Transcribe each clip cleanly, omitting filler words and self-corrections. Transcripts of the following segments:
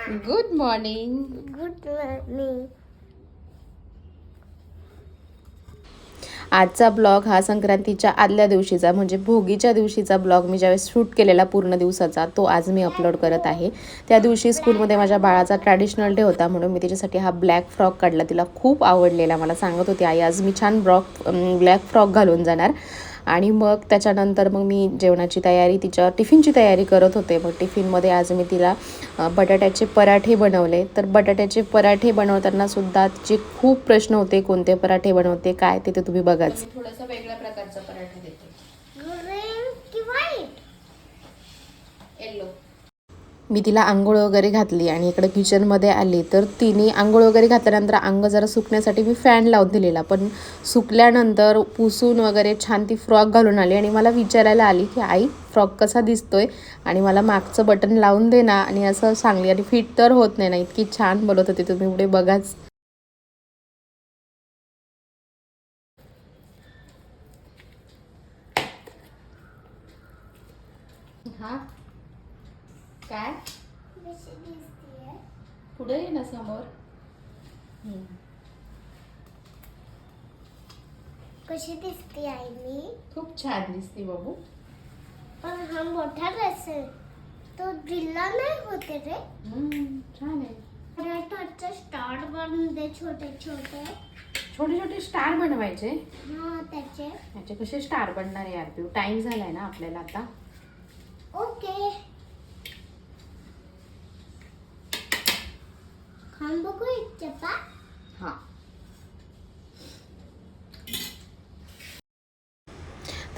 Good morning. Good morning. आजचा blog हा संक्रांतीच्या आदल्या दिवशीचा म्हणजे भोगीच्या दिवशीचा ब्लॉग मी ज्यावेळेस शूट केलेला पूर्ण दिवसाचा तो आज मी अपलोड करत आहे. त्या दिवशी स्कूलमध्ये माझ्या बाळाचा ट्रॅडिशनल डे होता म्हणून मी तिच्यासाठी हा ब्लॅक फ्रॉक काढला. तिला खूप आवडलेला. मला सांगत होती आई आज मी छान ब्लॅक फ्रॉक घालून जाणार. आणि मग त्याच्यानंतर मग मी जेवणाची तयारी तिच्या टिफिनची तयारी करत होते. मग टिफिनमध्ये आज मी तिला बटाट्याचे पराठे बनवले. तर बटाट्याचे पराठे बनवताना सुद्धा तिचे खूप प्रश्न होते कोणते पराठे बनवते काय ते तुम्ही बघाच. थोडंसं वेगळ्या प्रकारचा पराठा देते. ग्रीन की व्हाईट? येलो. मी तिला आंघोळ वगैरे घातली आणि इकडे किचनमध्ये आली तर तिने आंघोळ वगैरे घातल्यानंतर अंग जरा सुकण्यासाठी मी फॅन लावून दिलेला. पण सुकल्यानंतर पुसून वगैरे छान ती फ्रॉक घालून आली आणि मला विचारायला आली की आई फ्रॉक कसा दिसतोय आणि मला मागचं बटन लावून दे ना आणि असं सांगली. आणि फिट तर होत नाही ना इतकी छान बोलत होती. तुम्ही पुढे बघाच. हा काय पुढे ये ना समोर. कशी दिसते आई मी? खूप छान दिसते बाबू. पण हा मोठा ड्रेस आहे तो ढिला नाही होते रे. छान आहे. पराठाचे स्टार बनवून दे छोटे छोटे छोटे छोटे स्टार बनवायचे. हा त्याचे कसे स्टार बनणार आहे यार. पिऊ टाइम झालाय ना आपल्याला आता. ओके खाऊन बघू एक चपा. हा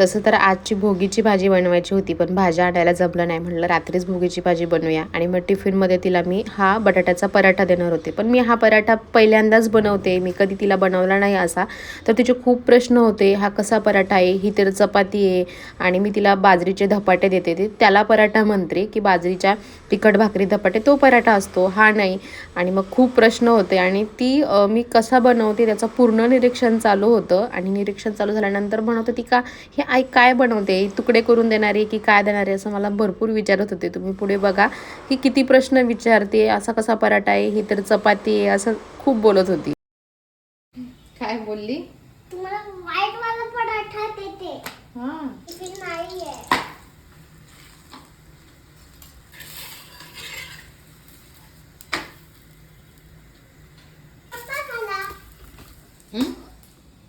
तसं तर आजची भोगीची भाजी बनवायची होती पण भाज्या आणायला जमलं नाही. म्हटलं रात्रीच भोगीची भाजी बनवूया. आणि मग टिफिनमध्ये तिला मी हा बटाट्याचा पराठा देणार होते. पण मी हा पराठा पहिल्यांदाच बनवते. मी कधी तिला बनवला नाही असा. तर तिचे खूप प्रश्न होते हा कसा पराठा आहे ही तर चपाती आहे. आणि मी तिला बाजरीचे धपाटे देते ते त्याला पराठा म्हणते की बाजरीच्या तिखट भाकरी धपाटे तो पराठा असतो हा नाही. आणि मग खूप प्रश्न होते आणि ती मी कसा बनवते त्याचं पूर्ण निरीक्षण चालू होतं. आणि निरीक्षण चालू झाल्यानंतर म्हणत होती का हे आई काय बनवते तुकडे करून देणारे की काय देणारे असं मला भरपूर विचारत होते. तुम्ही पुढे बघा ही किती प्रश्न विचारते. असा कसा पराठा आहे ही तर चपाती आहे असं खूप बोलत होती. काय बोलली? तुम्हाला व्हाईट वाला पराठा देते. हां इथे नाहीये.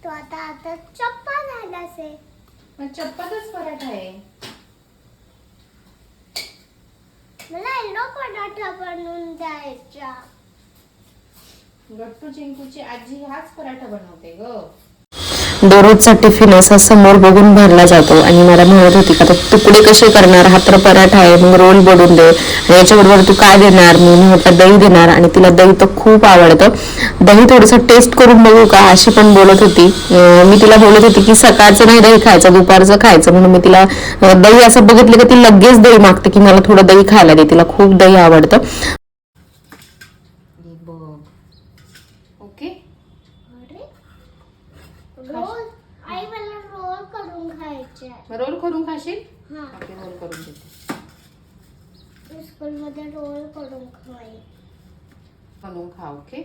तो आता चप्पा झाला से. चप्पाचाच पराठा आहे. मला येलो पराठा बनवून द्यायचा. गट्टू चिंकूची आजी हाच पराठा बनवते ग. दररोजचा टिफिन असा समोर बघून भरला जातो. आणि मला म्हणत होती का तुकडे कसे करणार हा तर पराठा आहे मग रोल बनवून दे आणि याच्याबरोबर तू काय देणार. मी म्हटलं दही देणार आणि तिला दही तर खूप आवडतं. दही थोडंसं टेस्ट करून बघू का अशी पण बोलत होती. मी तिला बोलत होती की सकाळचं नाही दही खायचं दुपारचं खायचं म्हणून मी तिला दही असं बघितलं की ती लगेच दही मागते की मला थोडं दही खायला दे. तिला खूप दही आवडतं. ओके रोल आई मला रोल करून खायचे. रोल करून खाशील. हा ओके रोल करून देते. स्कूल मध्ये रोल करून खाय बनवून खा. ओके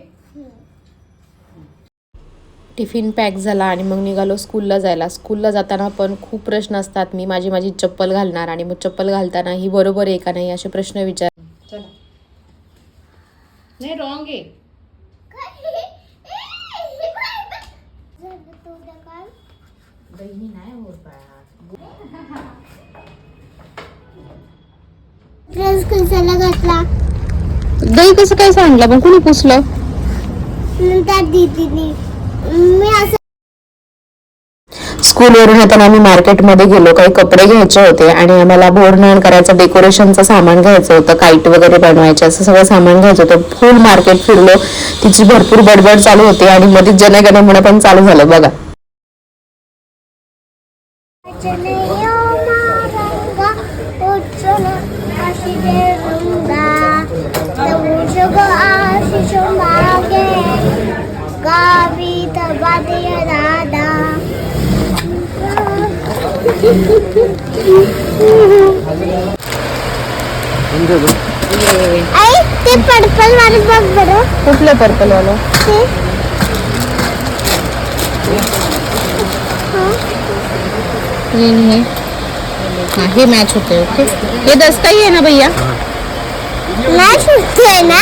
टिफिन पॅक झाला आणि मग निघालो स्कूलला जायला. स्कूलला जाताना पण खूप प्रश्न असतात. मी माझी चप्पल घालणार आणि मग चप्पल घालताना ही बरोबर आहे का नाही असे प्रश्न विचार. चला नाही रॉंग आहे. दही नाही होत ड्रेस कशाला घातला? दही कसं काय सांडलं पण कुणी पुसलं? त्या दीदीने. मी असं स्कूलवरून येताना आम्ही मार्केटमध्ये गेलो. काही कपडे घ्यायचे होते आणि आम्हाला बोरनाण करायचं डेकोरेशनचं सामान घ्यायचं होतं. काईट वगैरे बनवायचं असं सगळं सामान घ्यायचं होतं. फुल मार्केट फिरलो. तिची भरपूर बडबड चालू होती आणि मध्येच जनगणमन पण चालू झालं बघा. आई ते पर्पल वाले बघ बरं. कुठलं पर्पल वालं? ते हाँ हे मॅच होते. ओके ये 10 का ही है ना भैया? मॅच होते ना.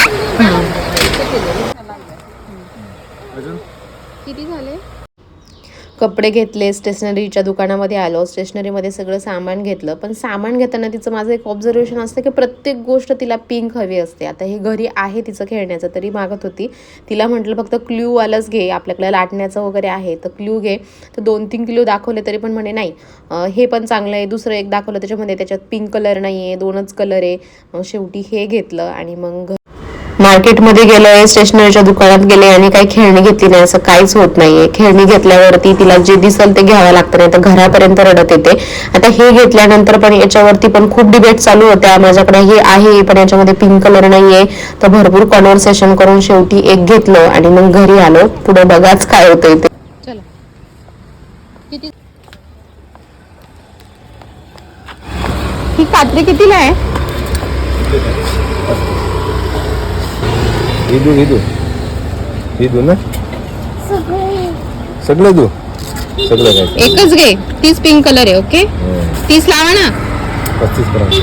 किती झाले? कपडे घेतले, स्टेशनरीच्या दुकानामध्ये आलो, स्टेशनरीमध्ये सगळं सामान घेतलं. पण सामान घेताना तिचं माझं एक ऑब्झर्वेशन असतं की प्रत्येक गोष्ट तिला पिंक हवी असते. आता हे घरी आहे तिचं खेळण्याचं तरी मागत होती. तिला म्हटलं फक्त क्ल्यूवालंच घे, आपल्याकडे लाटण्याचं वगैरे आहे तर क्ल्यू घे. तर 2-3 किलो दाखवले तरी पण म्हणे नाही हे पण चांगलं आहे. दुसरं एक दाखवलं त्याच्यामध्ये त्याच्यात पिंक कलर नाही आहे, 2च कलर आहे. शेवटी हे घेतलं आणि मग मार्केटमध्ये गेलोय, स्टेशनरीच्या दुकानात गेले आणि काही खेळणी घेतली नाही असं काहीच होत नाहीये. खेळणी घेतल्यावरती तिला जे दिसल ते घ्यावं लागतं, नाही तर घरापर्यंत रडत येते. आता हे घेतल्यानंतर पण याच्यावरती पण खूप डिबेट चालू होत्या. माझ्याकडे हे आहे पण याच्यामध्ये पिंक कलर नाहीये, तर भरपूर कॉन्व्हर्सेशन करून शेवटी एक घेतलं आणि मग घरी आलो. पुढे बघाच काय होतंय ते. चला किती ही कात्री कितीला आहे? ही दू ना सगळं दू सगळं काय एकच घे. 30 पिंक कलर आहे. ओके 30 लावा ना. 35 पर्यंत.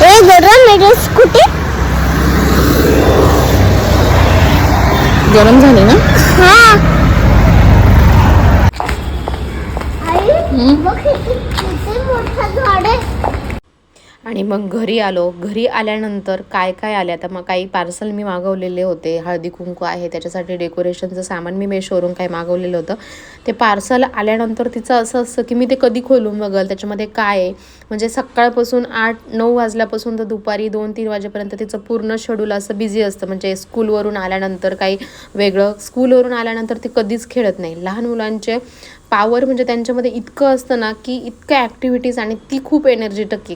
ए गरम मेरे स्कूटी. गरम झाले ना? हा आई बघ किती मोठा झाड आहे. आणि मग घरी आलो. घरी आल्यानंतर काय काय आले आता मग काही पार्सल मी मागवलेले होते. हळदी कुंकू आहे त्याच्यासाठी डेकोरेशनचं सामान मी मेशोवरून काही मागवलेलं होतं. ते पार्सल आल्यानंतर तिचं असं असतं की मी ते कधी खोलून बघल त्याच्यामध्ये काय आहे. म्हणजे सकाळपासून 8-9 वाजल्यापासून तर दुपारी 2-3 वाजेपर्यंत तिचं पूर्ण शेड्यूल असं बिझी असतं. म्हणजे स्कूलवरून आल्यानंतर काही वेगळं, स्कूलवरून आल्यानंतर ती कधीच खेळत नाही. लहान मुलांचे पॉवर म्हणजे त्यांच्यामध्ये इतकं असतं ना की इतक्या ॲक्टिव्हिटीज आणि ती खूप एनर्जेटिक आहे.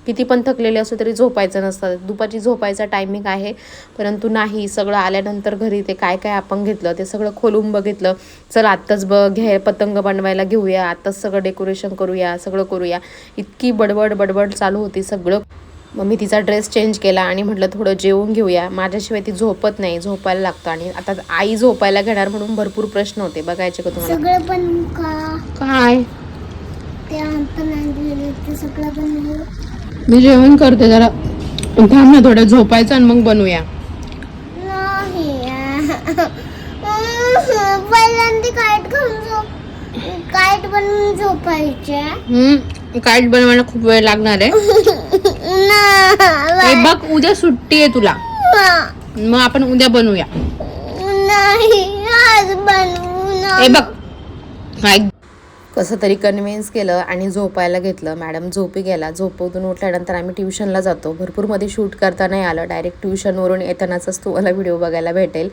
किती पण थकलेली असो तरी झोपायचं नसतं. दुपारची झोपायचा टायमिंग आहे परंतु नाही. सगळं आल्यानंतर घरी ते काय काय आपण घेतलं ते सगळं खोलून बघितलं. चल आत्ताच पतंग बनवायला घेऊया, आत्ताच सगळं डेकोरेशन करूया, सगळं करूया. इतकी बडबड चालू होती सगळं. मग मी तिचा ड्रेस चेंज केला आणि म्हटलं थोडं जेवून घेऊया. माझ्याशिवाय ती झोपत नाही, झोपायला लागतं. आणि आता आई झोपायला घेणार म्हणून भरपूर प्रश्न होते. बघायचे का तुम्हाला? सगळं पण काय ते आपण आणलेलं ते सगळं पण मी जेवण करते जरा थांब ना, थोडं झोपायचं आणि मग बनवूया. नाही. पहिल्यांदा काईट बनवून झोपायचे. काईट बनवायला खूप वेळ लागणार आहे. हे बघ उद्या सुट्टी आहे तुला, मग आपण उद्या बनवूया. नाही आज बनवू. हे बघ काय कसं तरी कन्व्हिन्स केलं आणि झोपायला घेतलं. मॅडम झोपी गेला. झोपवून उठल्यानंतर आम्ही ट्युशनला जातो. भरपूर मध्ये शूट करता नाही आलं. डायरेक्ट ट्युशनवरून येतानाच तुम्हाला व्हिडिओ बघायला भेटेल.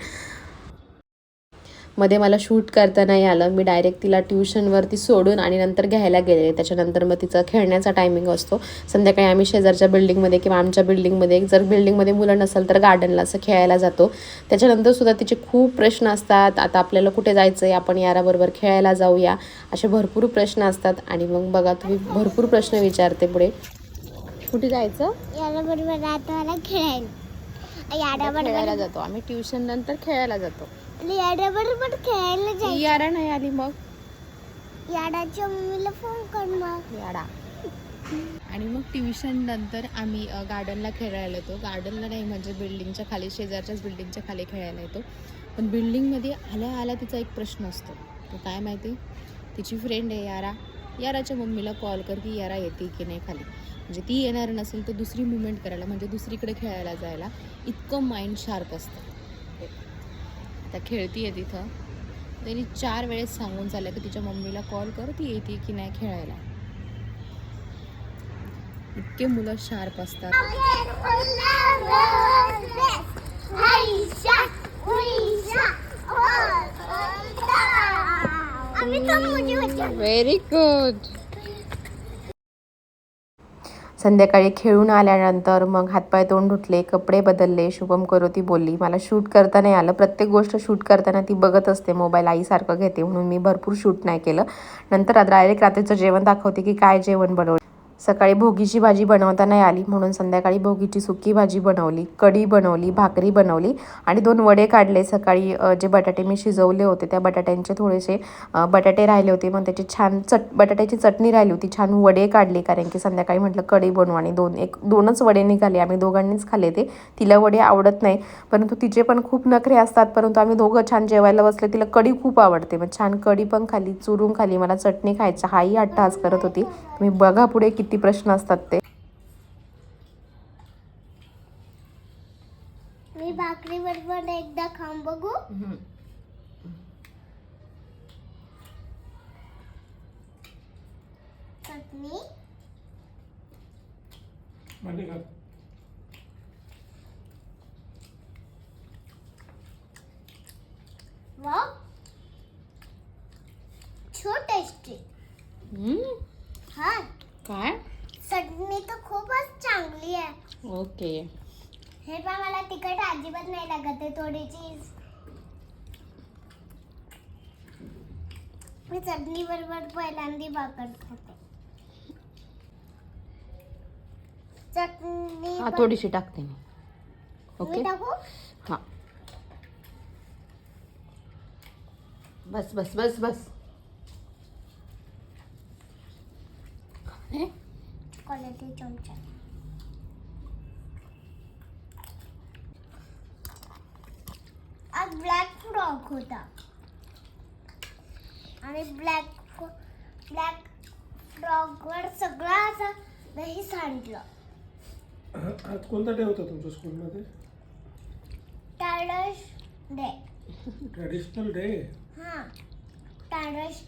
मध्ये मला शूट करता नाही आलं. मी डायरेक्ट तिला ट्युशनवरती सोडून आणि नंतर घ्यायला गेले. त्याच्यानंतर मग तिचा खेळण्याचा टायमिंग असतो. संध्याकाळी आम्ही शेजारच्या बिल्डिंगमध्ये किंवा आमच्या बिल्डिंगमध्ये, जर बिल्डिंगमध्ये मुलं नसेल तर गार्डनला असं खेळायला जातो. त्याच्यानंतर सुद्धा तिचे खूप प्रश्न असतात. आता आपल्याला कुठे जायचं आहे, आपण याराबरोबर खेळायला जाऊया, असे भरपूर प्रश्न असतात. आणि मग बघा तुम्ही भरपूर प्रश्न विचारते पुढे. कुठे जायचं? याराबरोबर आता खेळायला जातो आम्ही. ट्युशन नंतर खेळायला जातो. याराबरोबर खेळायला जायचं. यारा नाही आली मग याडाच्या मम्मीला फोन कर मग. याडा. आणि मग ट्युशन नंतर आम्ही गार्डनला खेळायला येतो. गार्डनला नाही म्हणजे बिल्डिंगच्या खाली, शेजारच्याच बिल्डिंगच्या खाली खेळायला येतो. पण बिल्डिंगमध्ये आल्या तिचा एक प्रश्न असतो. तो काय माहिती, तिची फ्रेंड आहे यारा. याराच्या मम्मीला कॉल कर की यारा येते की नाही खाली. म्हणजे ती येणार नसेल तर दुसरी मुवमेंट करायला, म्हणजे दुसरीकडे खेळायला जायला इतकं माइंड शार्प असतं. आता खेळती आहे तिथं. त्यांनी 4 वेळेस सांगून चाललं की तिच्या मम्मीला कॉल कर, ती येते की नाही खेळायला. इतके मुलं शार्प असतात. Very good. संध्याकाळी खेळून आल्यानंतर मग हातपाय तोंड धुतले, कपडे बदलले. शुभम करोती बोलली मला शूट करता नाही आलं. प्रत्येक गोष्ट शूट करताना ती बघत असते, मोबाईल आईसारखं घेते, म्हणून मी भरपूर शूट नाही केलं. नंतर डायरेक्ट रात्रीचं जेवण दाखवते की काय जेवण बनवलं. सकाळी भोगीची भाजी बनवता नाही आली म्हणून संध्याकाळी भोगीची सुकी भाजी बनवली, कढी बनवली, भाकरी बनवली आणि 2 वडे काढले. सकाळी जे बटाटे मी शिजवले होते त्या बटाट्यांचे थोडेसे बटाटे राहिले होते, मग त्याची छान बटाट्याची चटणी राहिली होती, छान वडे काढले कारण की संध्याकाळी म्हटलं कढी बनवू आणि 2च वडे निघाले. आम्ही दोघांनीच खाल्ले ते. तिला वडे आवडत नाही परंतु तिचे पण खूप नखरे असतात, परंतु आम्ही दोघं छान जेवायला बसले. तिला कढी खूप आवडते, मग छान कढी पण खाली, चुरून खाली. मला चटणी खायचा हाही अट्टहास करत होती. तुम्ही बघा पुढे किती प्रश्न असतात ते. मी भाकरी बरोबर एकदा खाऊन बघू. चटणी वाव, छो टेस्टी. हा, काय? चटणी तर खूपच चांगली आहे. ओके. हे पण मला तिखट अजिबात नाही लागत आहे. थोडीशी मी चटणी बरोबर पहिल्यांदा भाकर खाते. चटणी हा, थोडीशी टाकते मी. ओके, मी टाकू? हां. बस बस बस बस. क्वालिटी चमचा. आज ब्लॅक फ्रॉक होता आणि ब्लॅक फ्रॉकवर सगळा असं दही सांडलं. आज कोणता डे होता तुमच्या स्कूलमध्ये? टायडस डे. Traditional day. हां, टायडस